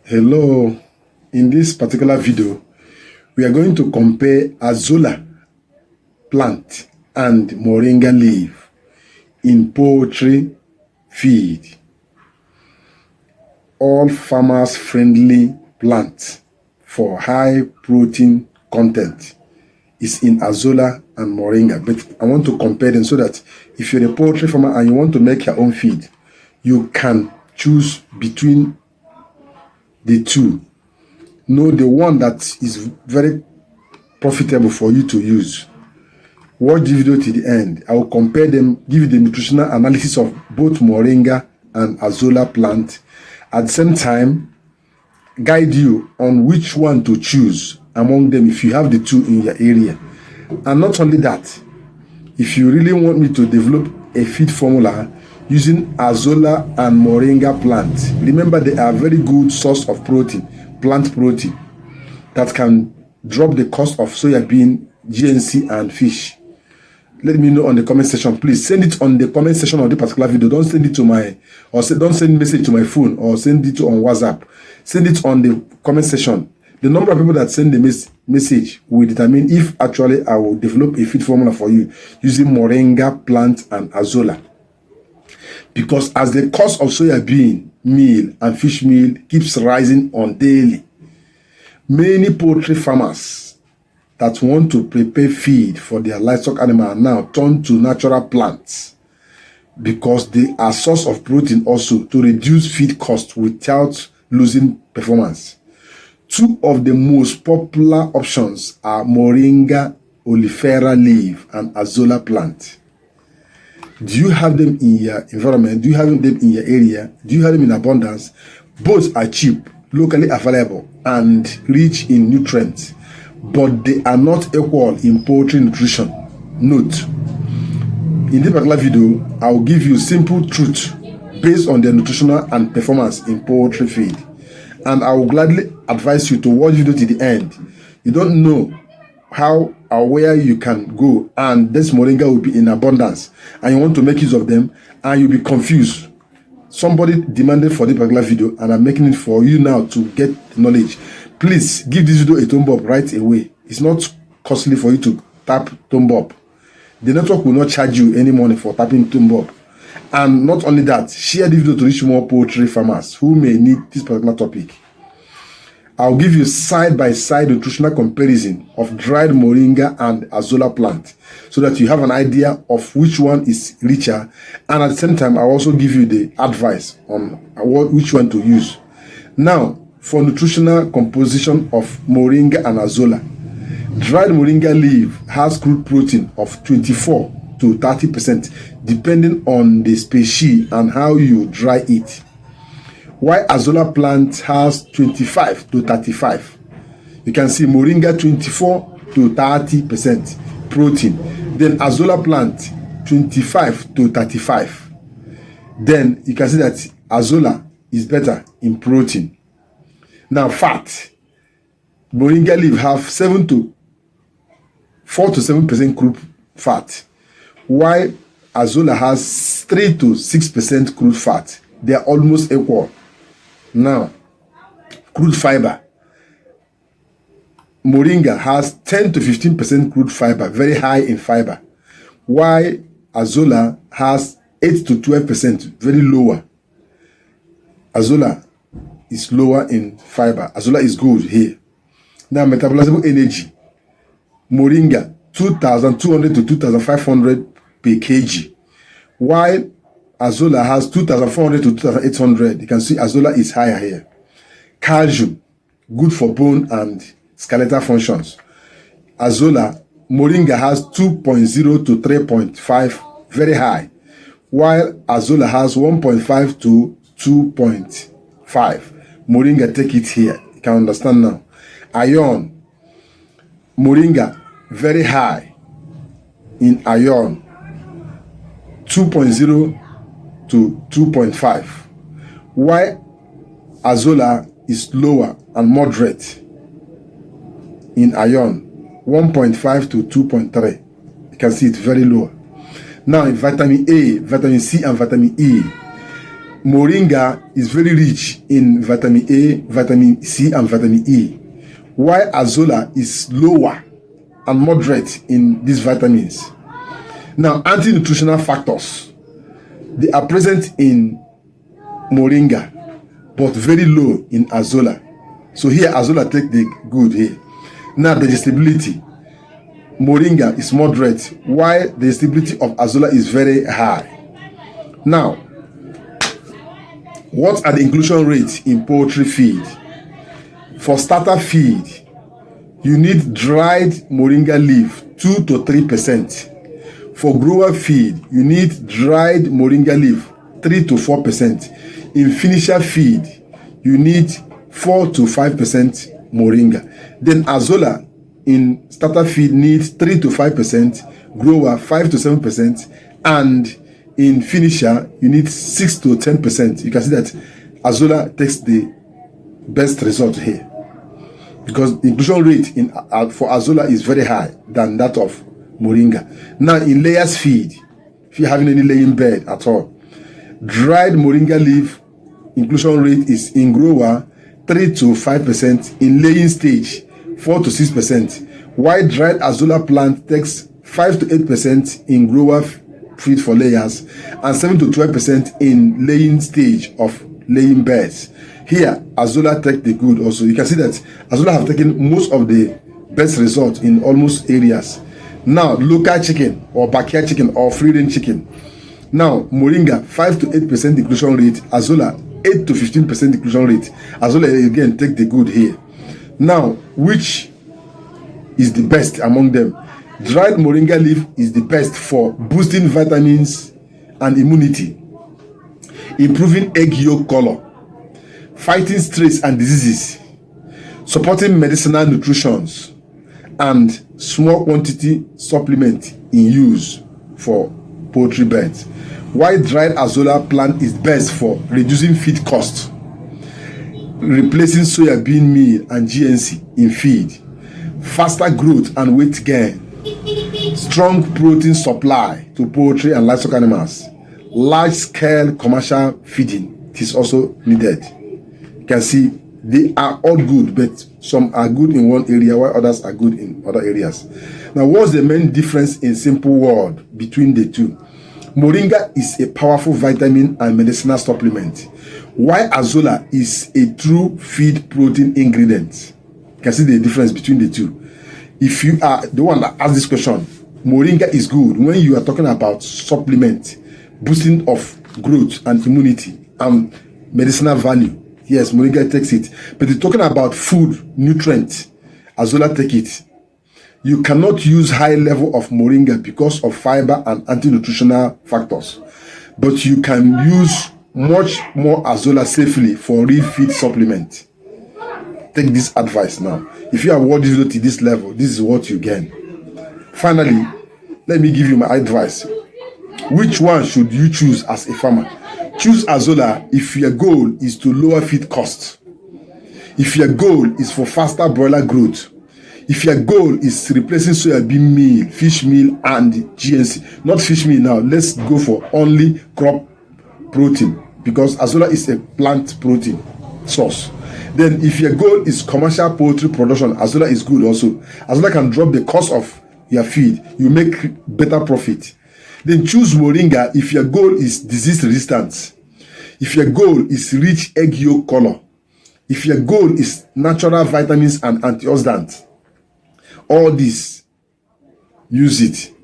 Hello, in this particular video, we are going to compare Azolla plant and Moringa leaf in poultry feed. All farmers friendly plants for high protein content is in Azolla and Moringa, but I want to compare them so that if you're a poultry farmer and you want to make your own feed, you can choose between the two. Know the one that is very profitable for you to use. Watch the video to the end. I will compare them, give you the nutritional analysis of both Moringa and Azolla plant. At the same time, guide you on which one to choose among them if you have the two in your area. And not only that, if you really want me to develop a feed formula using Azolla and Moringa plant, remember they are a very good source of protein, plant protein, that can drop the cost of soybean, GNC, and fish. Let me know on the comment section. Please send it on the comment section of the particular video. Don't send it to my, don't send message to my phone or send it on WhatsApp. Send it on the comment section. The number of people that send the message will determine if actually I will develop a feed formula for you using Moringa plant and Azolla. Because as the cost of soybean meal and fish meal keeps rising on daily, many poultry farmers that want to prepare feed for their livestock animal now turn to natural plants because they are source of protein also to reduce feed cost without losing performance. Two of the most popular options are Moringa oleifera leaf and Azolla plant. Do you have them in your environment? Do you have them in your area? Do you have them in abundance? Both are cheap, locally available, and rich in nutrients, but they are not equal in poultry nutrition. Note, in this particular video, I will give you simple truth based on their nutritional and performance in poultry feed. And I will gladly advise you to watch the video to the end. You don't know how or where you can go, and this Moringa will be in abundance, and you want to make use of them, and you'll be confused. Somebody demanded for this particular video, and I'm making it for you now to get knowledge. Please give this video a thumb up right away. It's not costly for you to tap thumb up. The network will not charge you any money for tapping thumb up. And not only that, share this video to reach more poultry farmers who may need this particular topic. I'll give you side-by-side nutritional comparison of dried Moringa and Azolla plant so that you have an idea of which one is richer, and at the same time I'll also give you the advice on which one to use. Now, for nutritional composition of Moringa and Azolla, dried Moringa leaf has crude protein of 24 to 30% depending on the species and how you dry it, while Azolla plant has 25 to 35. You can see Moringa 24 to 30% protein, then Azolla plant 25 to 35. Then you can see that Azolla is better in protein. Now fat, Moringa leaf have 4 to 7% crude fat, while Azolla has 3 to 6% crude fat. They are almost equal. Now, crude fiber. Moringa has 10 to 15% crude fiber, very high in fiber, while Azolla has 8 to 12%, very lower. Azolla is lower in fiber. Azolla is good here. Now, metabolizable energy. Moringa 2,200 to 2,500 per kg, while Azolla has 2,400 to 2,800. You can see Azolla is higher here. Calcium, good for bone and skeletal functions. Moringa has 2.0 to 3.5, very high, while Azolla has 1.5 to 2.5. Moringa, take it here. You can understand now. Iron, Moringa, very high in iron, 2.0 to 2.5, while Azolla is lower and moderate in iron, 1.5 to 2.3. You can see it's very low. Now, vitamin A, vitamin C, and vitamin E. Moringa is very rich in vitamin A, vitamin C, and vitamin E, while Azolla is lower and moderate in these vitamins. Now, anti-nutritional factors, they are present in Moringa, but very low in Azolla. So here, Azolla take the good here. Now, digestibility. Moringa is moderate, while the digestibility of Azolla is very high. Now, what are the inclusion rates in poultry feed? For starter feed, you need dried Moringa leaf 2 to 3%. For grower feed, you need dried Moringa leaf 3 to 4%. In finisher feed, you need 4 to 5% Moringa. Then Azolla in starter feed needs 3 to 5%, grower 5 to 7%, and in finisher you need 6 to 10%. You can see that Azolla takes the best result here because the inclusion rate in for Azolla is very high than that of Moringa. Now in layers feed, if you're having any laying bed at all, dried Moringa leaf inclusion rate is in grower 3 to 5%, in laying stage 4 to 6%, while dried Azolla plant takes 5 to 8% in grower feed for layers and 7 to 12% in laying stage of laying beds. Here, Azolla take the good also. You can see that Azolla have taken most of the best results in almost areas. Now, local chicken or backyard chicken or free-range chicken. Now, Moringa 5 to 8% inclusion rate, Azolla 8 to 15% inclusion rate. Azolla again take the good here. Now, which is the best among them? Dried Moringa leaf is the best for boosting vitamins and immunity, improving egg yolk color, fighting stress and diseases, supporting medicinal nutrition, and small quantity supplement in use for poultry beds. While dried Azolla plant is best for reducing feed costs, replacing soybean meal and GNC in feed, faster growth and weight gain, strong protein supply to poultry and livestock animals, large-scale commercial feeding is also needed. You can see they are all good, but some are good in one area while others are good in other areas. Now, what's the main difference in simple word between the two? Moringa is a powerful vitamin and medicinal supplement, while Azolla is a true feed protein ingredient. You can see the difference between the two. If you are the one that asked this question, Moringa is good when you are talking about supplement, boosting of growth and immunity and medicinal value. Yes, Moringa takes it. But you're talking about food, nutrients, Azolla take it. You cannot use high level of Moringa because of fiber and anti-nutritional factors. But you can use much more Azolla safely for real feed supplement. Take this advice now. If you have watched this video to this level, this is what you gain. Finally, let me give you my advice. Which one should you choose as a farmer? Choose Azolla if your goal is to lower feed costs. If your goal is for faster broiler growth. If your goal is replacing soybean meal, fish meal, and GNC. Not fish meal now. Let's go for only crop protein because Azolla is a plant protein source. Then if your goal is commercial poultry production, Azolla is good also. Azolla can drop the cost of your feed. You make better profit. Then choose Moringa if your goal is disease resistance. If your goal is rich egg yolk color. If your goal is natural vitamins and antioxidants. All this, use it.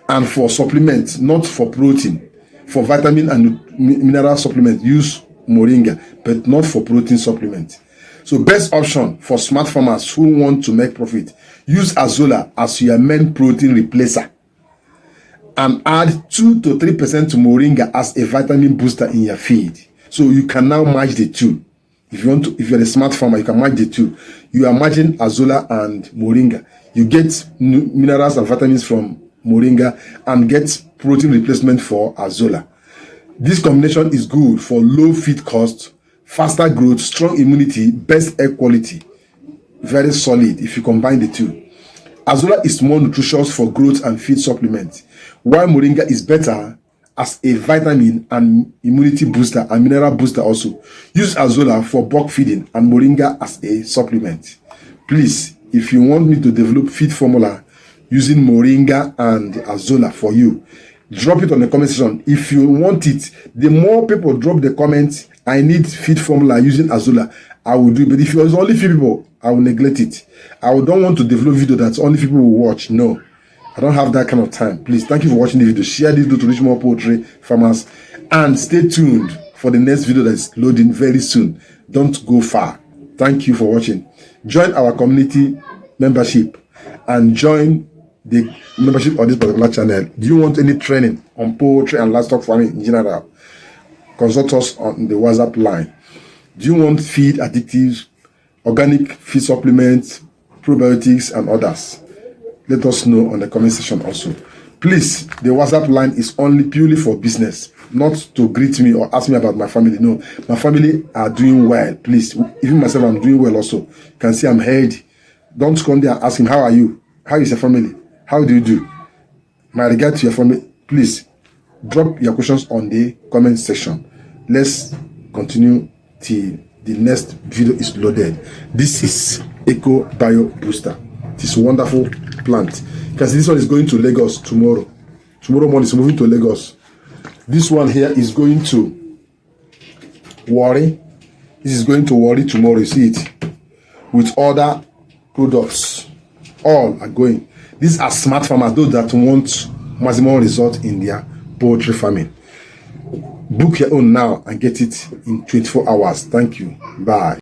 And for supplements, not for protein. For vitamin and mineral supplement, use Moringa, but not for protein supplement. So best option for smart farmers who want to make profit, use Azolla as your main protein replacer and add 2 to 3% to Moringa as a vitamin booster in your feed. So you can now match the two. If you want to, if you're a smart farmer, you can match the two. You are matching Azolla and Moringa. You get minerals and vitamins from Moringa and get protein replacement for Azolla. This combination is good for low feed cost, faster growth, strong immunity, best egg quality. Very solid if you combine the two. Azolla is more nutritious for growth and feed supplement, while Moringa is better as a vitamin and immunity booster and mineral booster also. Use Azolla for bulk feeding and Moringa as a supplement. Please, if you want me to develop feed formula using Moringa and Azolla for you, drop it on the comment section. If you want it, the more people drop the comments, I need feed formula using Azolla, I will do it. But if it's only few people, I will neglect it. I don't want to develop video that only people will watch. No, I don't have that kind of time. Please, thank you for watching the video. Share this video to reach more poultry farmers. And stay tuned for the next video that is loading very soon. Don't go far. Thank you for watching. Join our community membership and join the membership on this particular channel. Do you want any training on poultry and livestock farming in general? Consult us on the WhatsApp line. Do you want feed additives, organic feed supplements, probiotics, and others? Let us know on the comment section also. Please, the WhatsApp line is only purely for business, not to greet me or ask me about my family. No, my family are doing well. Please, even myself, I'm doing well also. You can see I'm healthy. Don't come there and ask him, how are you? How is your family? How do you do? My regard to your family. Please, drop your questions on the comment section. Let's continue till the next video is loaded. This is Eco Bio Booster. This wonderful plant. You can see this one is going to Lagos tomorrow. Tomorrow morning is moving to Lagos. This one here is going to Warri. This is going to Warri tomorrow. You see it? With other products. All are going. These are smart farmers, those that want maximum result in their poultry farming. Book your own now and get it in 24 hours. Thank you. Bye.